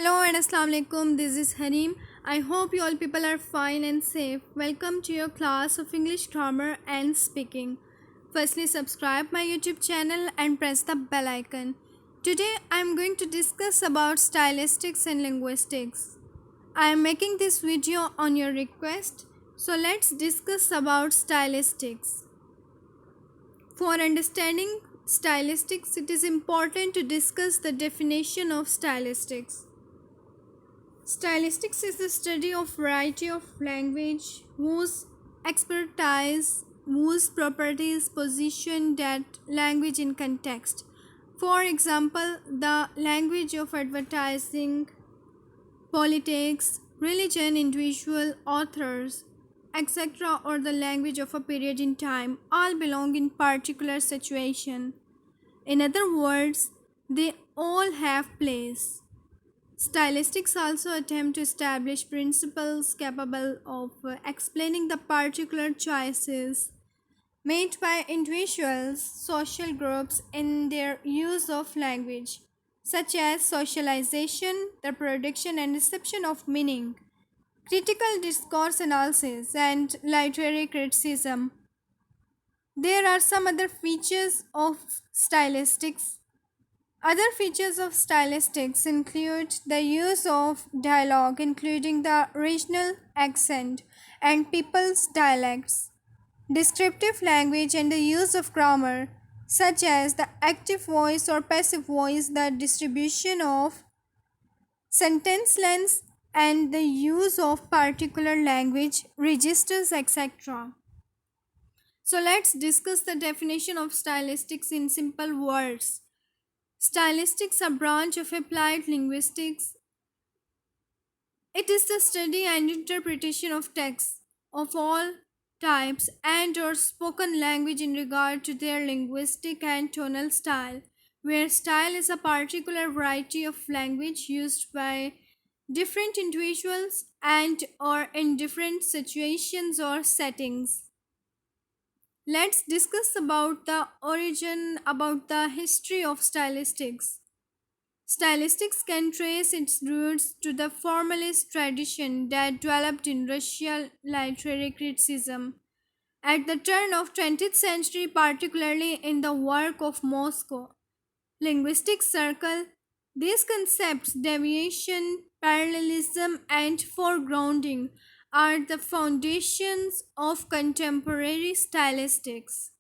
Hello and Assalamu alaikum. This is Harim. I hope you all people are fine and safe. Welcome to your class of English grammar and speaking. Firstly, subscribe my YouTube channel and press the bell icon. Today I am going to discuss about stylistics and linguistics. I am making this video on your request. So let's discuss about stylistics. For understanding stylistics, it is important to discuss the definition of stylistics. Stylistics is the study of variety of language whose expertise, whose properties position that language in context. For example, the language of advertising, politics, religion, individual authors, etc., or the language of a period in time all belong in particular situation. In other words, they all have place. Stylistics also attempt to establish principles capable of explaining the particular choices made by individuals, social groups in their use of language, such as socialization, the production and reception of meaning, critical discourse analysis, and literary criticism. There are some other features of stylistics. Other features of stylistics include the use of dialogue, including the regional accent and people's dialects, descriptive language, and the use of grammar, such as the active voice or passive voice, the distribution of sentence lengths, and the use of particular language registers, etc. So let's discuss the definition of stylistics in simple words. Stylistics, a branch of applied linguistics. It is the study and interpretation of texts of all types and or spoken language in regard to their linguistic and tonal style, where style is a particular variety of language used by different individuals and or in different situations or settings. Let's discuss about the origin, about the history of stylistics. Stylistics can trace its roots to the formalist tradition that developed in Russian literary criticism at the turn of 20th century, particularly in the work of Moscow linguistic circle. These concepts, deviation, parallelism, and foregrounding, are the foundations of contemporary stylistics.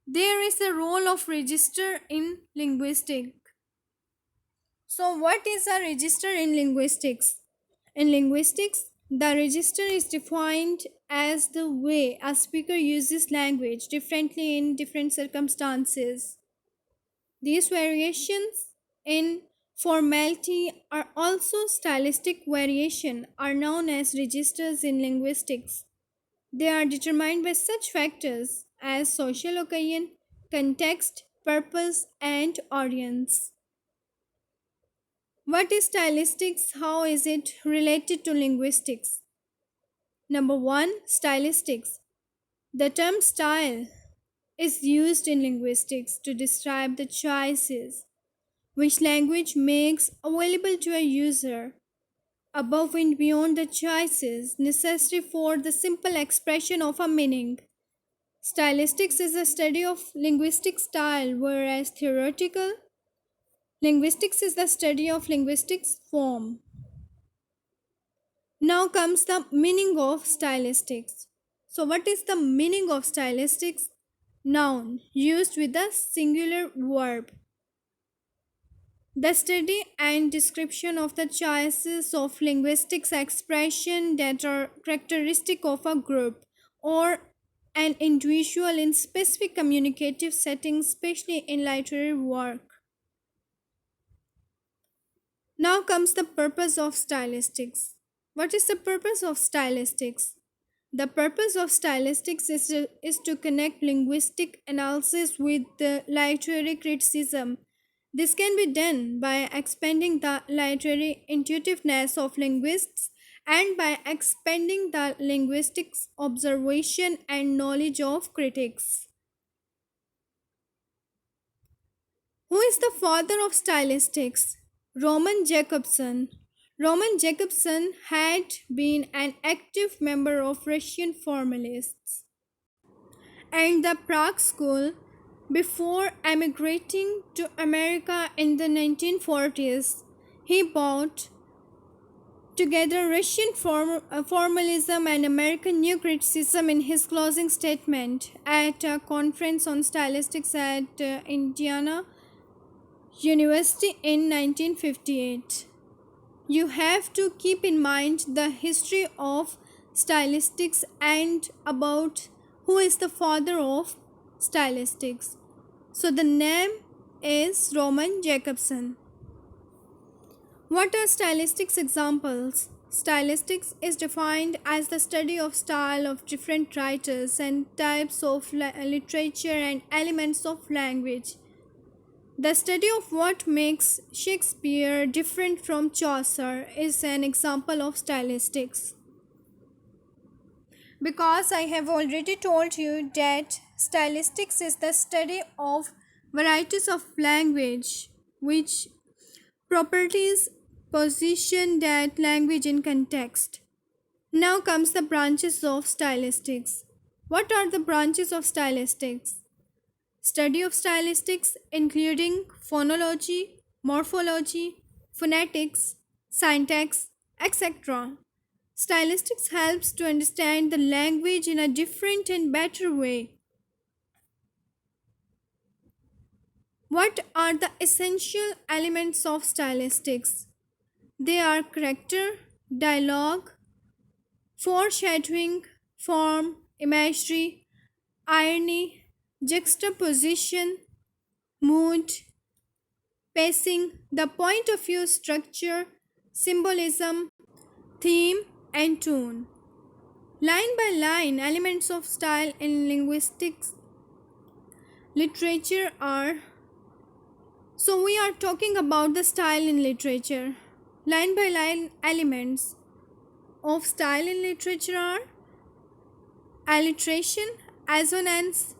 There is a role of register in linguistics. So, what is a register in linguistics? In linguistics, the register is defined as the way a speaker uses language differently in different circumstances. These variations in formality are also stylistic variation are known as registers in linguistics. They are determined by such factors as social occasion, context, purpose, and audience. What is stylistics? How is it related to linguistics? Number one, stylistics. The term style is used in linguistics to describe the choices which language makes available to a user above and beyond the choices necessary for the simple expression of a meaning. Stylistics is a study of linguistic style, whereas theoretical linguistics is the study of linguistics form. Now comes the meaning of stylistics. So, what is the meaning of stylistics? Noun used with a singular verb. The study and description of the choices of linguistics expression that are characteristic of a group or an individual in specific communicative settings, especially in literary work. Now comes the purpose of stylistics. What is the purpose of stylistics? The purpose of stylistics is to connect linguistic analysis with the literary criticism. This can be done by expanding the literary intuitiveness of linguists and by expanding the linguistics observation and knowledge of critics. Who is the father of stylistics? Roman Jakobson. Roman Jakobson had been an active member of Russian formalists and the Prague School before emigrating to America in the 1940s. He brought together Russian formalism and American new criticism in his closing statement at a conference on stylistics at Indiana University in 1958. You have to keep in mind the history of stylistics and about who is the father of stylistics. So the name is Roman Jakobson. What are stylistics examples? Stylistics is defined as the study of style of different writers and types of literature and elements of language. The study of what makes Shakespeare different from Chaucer is an example of stylistics. Because I have already told you that stylistics is the study of varieties of language which properties position that language in context. Now comes the branches of stylistics. What are the branches of stylistics? Study of stylistics including phonology, morphology, phonetics, syntax, etc. Stylistics helps to understand the language in a different and better way. What are the essential elements of stylistics? They are character, dialogue, foreshadowing, form, imagery, irony, juxtaposition, mood, pacing, the point of view structure, symbolism, theme, and tone. Line by line, elements of style in linguistics literature are. So, we are talking about the style in literature. Line by line elements of style in literature are alliteration, assonance,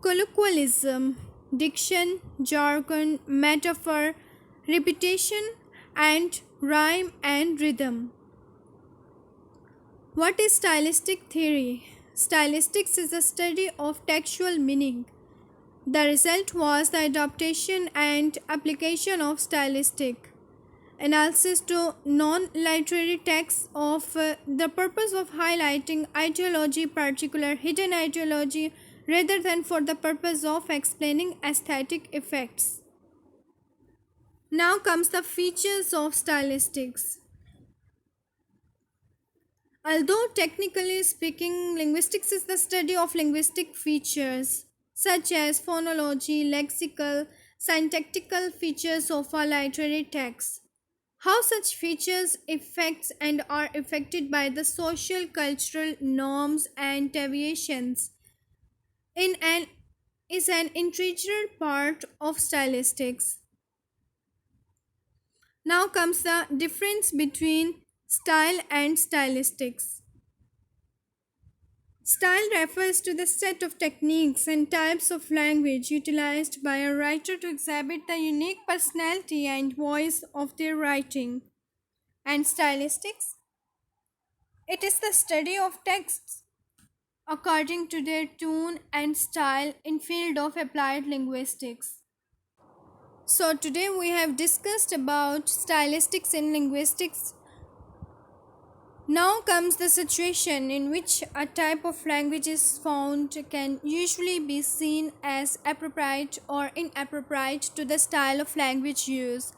colloquialism, diction, jargon, metaphor, repetition, and rhyme and rhythm. What is stylistic theory? Stylistics is the study of textual meaning. The result was the adaptation and application of stylistic analysis to non-literary texts of the purpose of highlighting ideology, particular hidden ideology, rather than for the purpose of explaining aesthetic effects. Now comes the features of stylistics. Although technically speaking, linguistics is the study of linguistic features such as phonology, lexical, syntactical features of a literary text. How such features affects and are affected by the social cultural norms and deviations in an is an integral part of stylistics. Now comes the difference between style and stylistics. Style refers to the set of techniques and types of language utilized by a writer to exhibit the unique personality and voice of their writing. And stylistics? It is the study of texts according to their tone and style in field of applied linguistics. So today we have discussed about stylistics in linguistics. Now comes the situation in which a type of language is found can usually be seen as appropriate or inappropriate to the style of language used.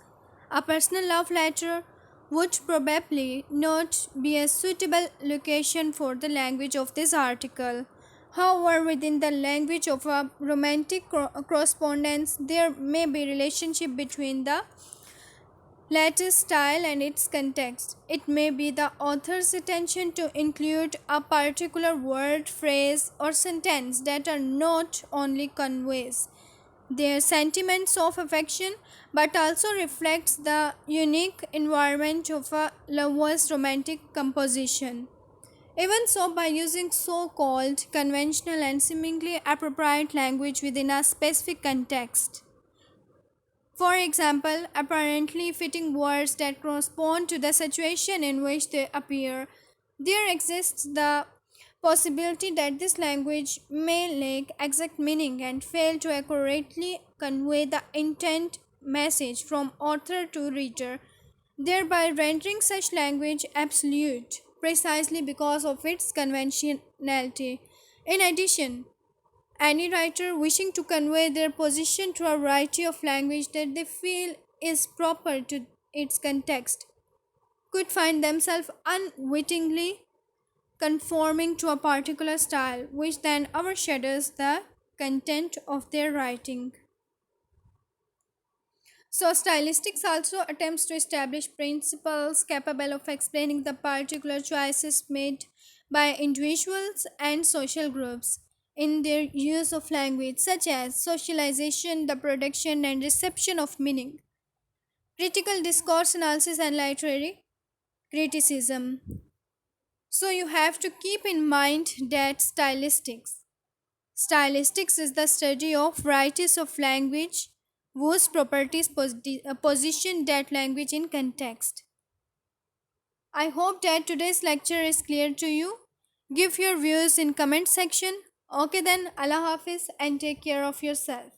A personal love letter would probably not be a suitable location for the language of this article. However, within the language of a romantic correspondence, there may be relationship between the letter's style and its context. It may be the author's intention to include a particular word, phrase, or sentence that are not only conveys their sentiments of affection but also reflects the unique environment of a lover's romantic composition. Even so, by using so-called conventional and seemingly appropriate language within a specific context, For example, apparently fitting words that correspond to the situation in which they appear. There exists the possibility that this language may lack exact meaning and fail to accurately convey the intent message from author to reader, thereby rendering such language absolute precisely because of its conventionality. In addition, any writer wishing to convey their position to a variety of language that they feel is proper to its context could find themselves unwittingly conforming to a particular style, which then overshadows the content of their writing. So, stylistics also attempts to establish principles capable of explaining the particular choices made by individuals and social groups in their use of language, such as socialization, the production and reception of meaning, critical discourse analysis, and literary criticism. So, you have to keep in mind that stylistics is the study of varieties of language whose properties position that language in context. I hope that today's lecture is clear to you. Give your views in comment section. Okay then, Allah Hafiz and take care of yourself.